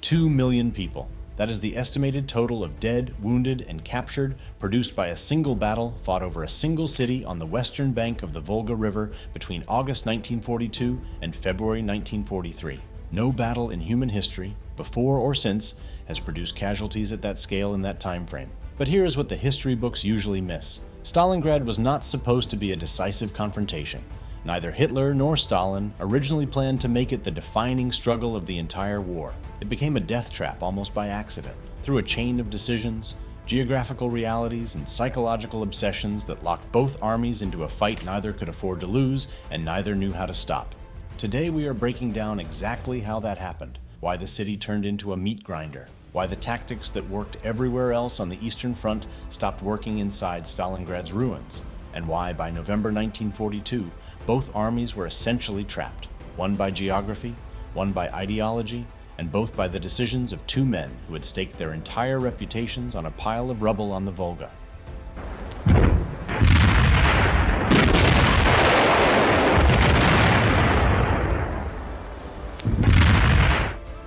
2 million people. That is the estimated total of dead, wounded, and captured produced by a single battle fought over a single city on the western bank of the Volga River between August 1942 and February 1943. No battle in human history, before or since, has produced casualties at that scale in that time frame. But here is what the history books usually miss. Stalingrad was not supposed to be a decisive confrontation. Neither Hitler nor Stalin originally planned to make it the defining struggle of the entire war. It became a death trap almost by accident, through a chain of decisions, geographical realities, and psychological obsessions that locked both armies into a fight neither could afford to lose and neither knew how to stop. Today we are breaking down exactly how that happened, why the city turned into a meat grinder, why the tactics that worked everywhere else on the Eastern Front stopped working inside Stalingrad's ruins, and why by November 1942, both armies were essentially trapped, one by geography, one by ideology, and both by the decisions of two men who had staked their entire reputations on a pile of rubble on the Volga.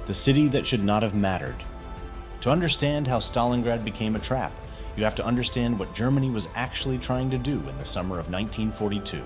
The city that should not have mattered. To understand how Stalingrad became a trap, you have to understand what Germany was actually trying to do in the summer of 1942.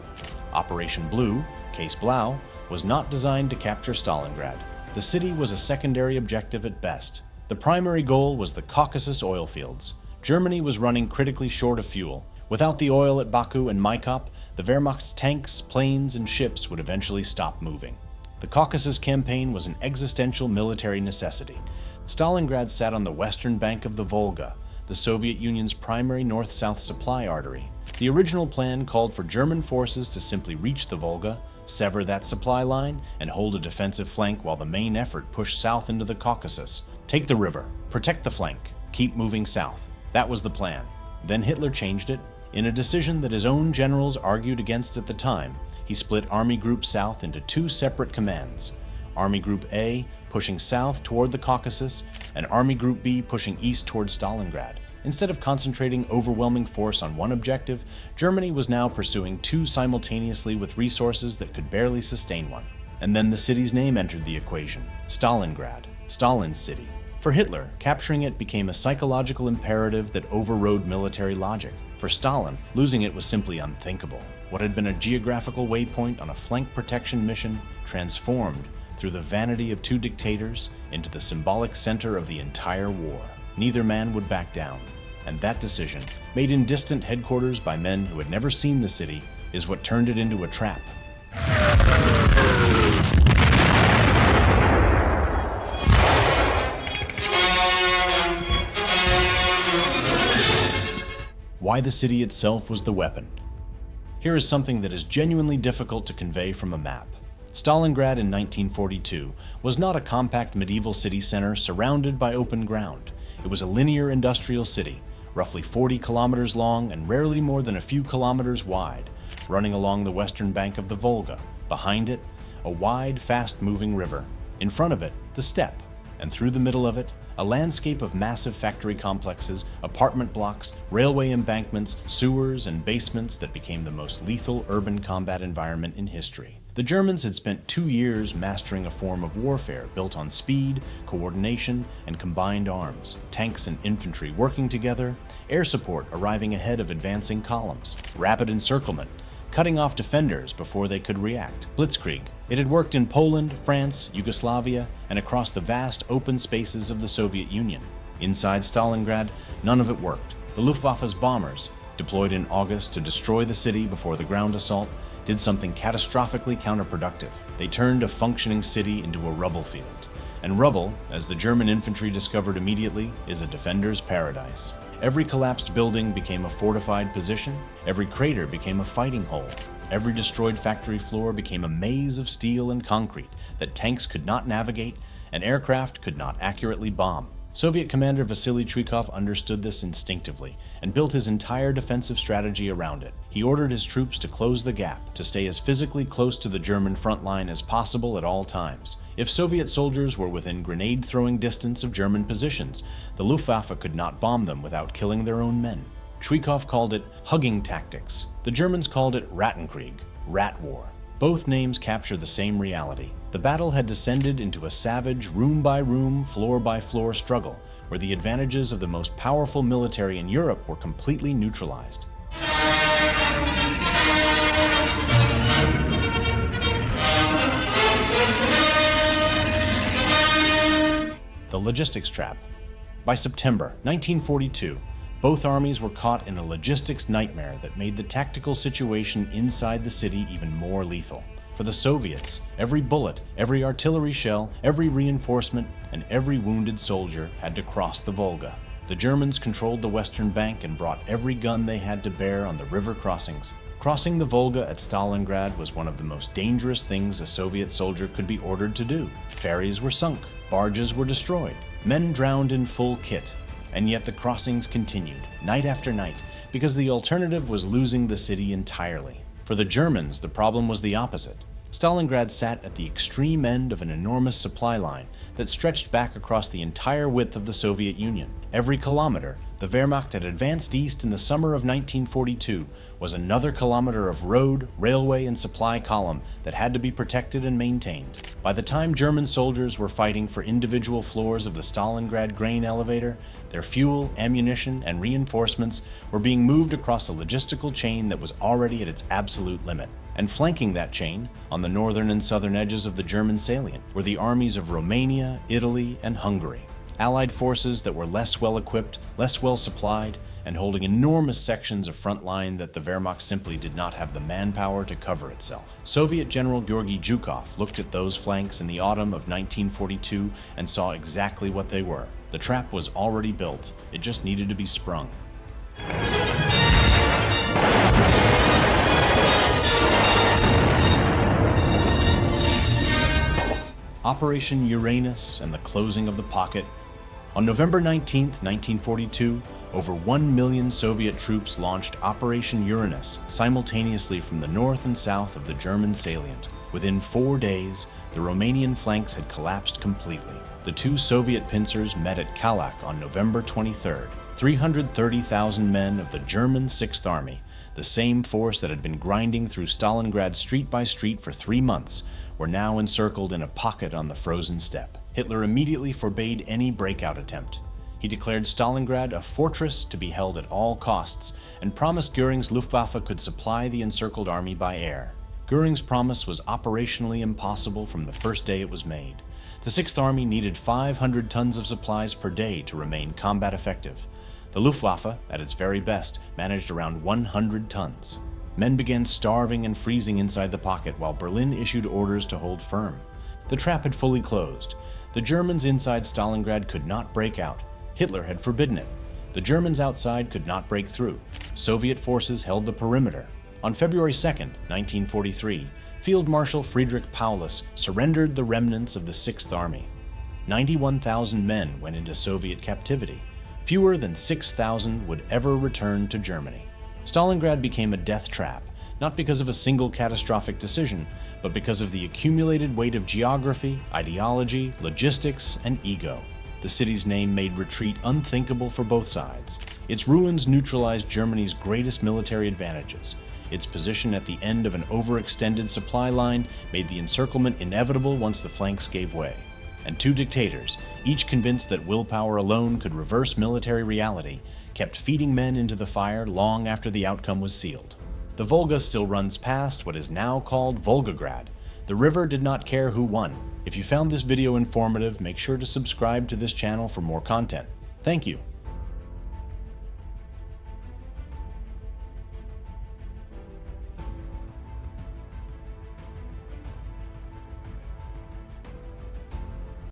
Operation Blue, Case Blau, was not designed to capture Stalingrad. The city was a secondary objective at best. The primary goal was the Caucasus oil fields. Germany was running critically short of fuel. Without the oil at Baku and Maikop, the Wehrmacht's tanks, planes, and ships would eventually stop moving. The Caucasus campaign was an existential military necessity. Stalingrad sat on the western bank of the Volga, the Soviet Union's primary north-south supply artery. The original plan called for German forces to simply reach the Volga, sever that supply line, and hold a defensive flank while the main effort pushed south into the Caucasus. Take the river, protect the flank, keep moving south. That was the plan. Then Hitler changed it. In a decision that his own generals argued against at the time, he split Army Group South into two separate commands. Army Group A pushing south toward the Caucasus, and Army Group B pushing east toward Stalingrad. Instead of concentrating overwhelming force on one objective, Germany was now pursuing two simultaneously with resources that could barely sustain one. And then the city's name entered the equation: Stalingrad, Stalin's city. For Hitler, capturing it became a psychological imperative that overrode military logic. For Stalin, losing it was simply unthinkable. What had been a geographical waypoint on a flank protection mission transformed, through the vanity of two dictators, into the symbolic center of the entire war. Neither man would back down, and that decision, made in distant headquarters by men who had never seen the city, is what turned it into a trap. Why the city itself was the weapon. Here is something that is genuinely difficult to convey from a map. Stalingrad in 1942 was not a compact medieval city center surrounded by open ground. It was a linear industrial city, roughly 40 kilometers long and rarely more than a few kilometers wide, running along the western bank of the Volga. Behind it, a wide, fast-moving river. In front of it, the steppe, and through the middle of it, a landscape of massive factory complexes, apartment blocks, railway embankments, sewers, and basements that became the most lethal urban combat environment in history. The Germans had spent 2 years mastering a form of warfare built on speed, coordination, and combined arms. Tanks and infantry working together, air support arriving ahead of advancing columns, rapid encirclement, cutting off defenders before they could react. Blitzkrieg. It had worked in Poland, France, Yugoslavia, and across the vast open spaces of the Soviet Union. Inside Stalingrad, none of it worked. The Luftwaffe's bombers, deployed in August to destroy the city before the ground assault, did something catastrophically counterproductive. They turned a functioning city into a rubble field. And rubble, as the German infantry discovered immediately, is a defender's paradise. Every collapsed building became a fortified position. Every crater became a fighting hole. Every destroyed factory floor became a maze of steel and concrete that tanks could not navigate and aircraft could not accurately bomb. Soviet commander Vasily Chuikov understood this instinctively and built his entire defensive strategy around it. He ordered his troops to close the gap, to stay as physically close to the German front line as possible at all times. If Soviet soldiers were within grenade-throwing distance of German positions, the Luftwaffe could not bomb them without killing their own men. Chuikov called it hugging tactics. The Germans called it Rattenkrieg, rat war. Both names capture the same reality. The battle had descended into a savage, room-by-room, floor-by-floor struggle, where the advantages of the most powerful military in Europe were completely neutralized. The logistics trap. By September 1942, both armies were caught in a logistics nightmare that made the tactical situation inside the city even more lethal. For the Soviets, every bullet, every artillery shell, every reinforcement, and every wounded soldier had to cross the Volga. The Germans controlled the western bank and brought every gun they had to bear on the river crossings. Crossing the Volga at Stalingrad was one of the most dangerous things a Soviet soldier could be ordered to do. Ferries were sunk, barges were destroyed, men drowned in full kit. And yet the crossings continued, night after night, because the alternative was losing the city entirely. For the Germans, the problem was the opposite. Stalingrad sat at the extreme end of an enormous supply line that stretched back across the entire width of the Soviet Union. Every kilometer, the Wehrmacht had advanced east in the summer of 1942 was another kilometer of road, railway, and supply column that had to be protected and maintained. By the time German soldiers were fighting for individual floors of the Stalingrad grain elevator, their fuel, ammunition, and reinforcements were being moved across a logistical chain that was already at its absolute limit. And flanking that chain, on the northern and southern edges of the German salient, were the armies of Romania, Italy, and Hungary. Allied forces that were less well-equipped, less well-supplied, and holding enormous sections of front line that the Wehrmacht simply did not have the manpower to cover itself. Soviet General Georgy Zhukov looked at those flanks in the autumn of 1942 and saw exactly what they were. The trap was already built, it just needed to be sprung. Operation Uranus and the closing of the pocket. On November 19, 1942, over 1 million Soviet troops launched Operation Uranus simultaneously from the north and south of the German salient. Within 4 days, the Romanian flanks had collapsed completely. The two Soviet pincers met at Kalach on November 23rd. 330,000 men of the German 6th Army, the same force that had been grinding through Stalingrad street by street for 3 months, were now encircled in a pocket on the frozen steppe. Hitler immediately forbade any breakout attempt. He declared Stalingrad a fortress to be held at all costs and promised Göring's Luftwaffe could supply the encircled army by air. Göring's promise was operationally impossible from the first day it was made. The 6th Army needed 500 tons of supplies per day to remain combat effective. The Luftwaffe, at its very best, managed around 100 tons. Men began starving and freezing inside the pocket while Berlin issued orders to hold firm. The trap had fully closed. The Germans inside Stalingrad could not break out. Hitler had forbidden it. The Germans outside could not break through. Soviet forces held the perimeter. On February 2, 1943, Field Marshal Friedrich Paulus surrendered the remnants of the 6th Army. 91,000 men went into Soviet captivity. Fewer than 6,000 would ever return to Germany. Stalingrad became a death trap, not because of a single catastrophic decision, but because of the accumulated weight of geography, ideology, logistics, and ego. The city's name made retreat unthinkable for both sides. Its ruins neutralized Germany's greatest military advantages. Its position at the end of an overextended supply line made the encirclement inevitable once the flanks gave way. And two dictators, each convinced that willpower alone could reverse military reality, kept feeding men into the fire long after the outcome was sealed. The Volga still runs past what is now called Volgograd. The river did not care who won. If you found this video informative, make sure to subscribe to this channel for more content. Thank you.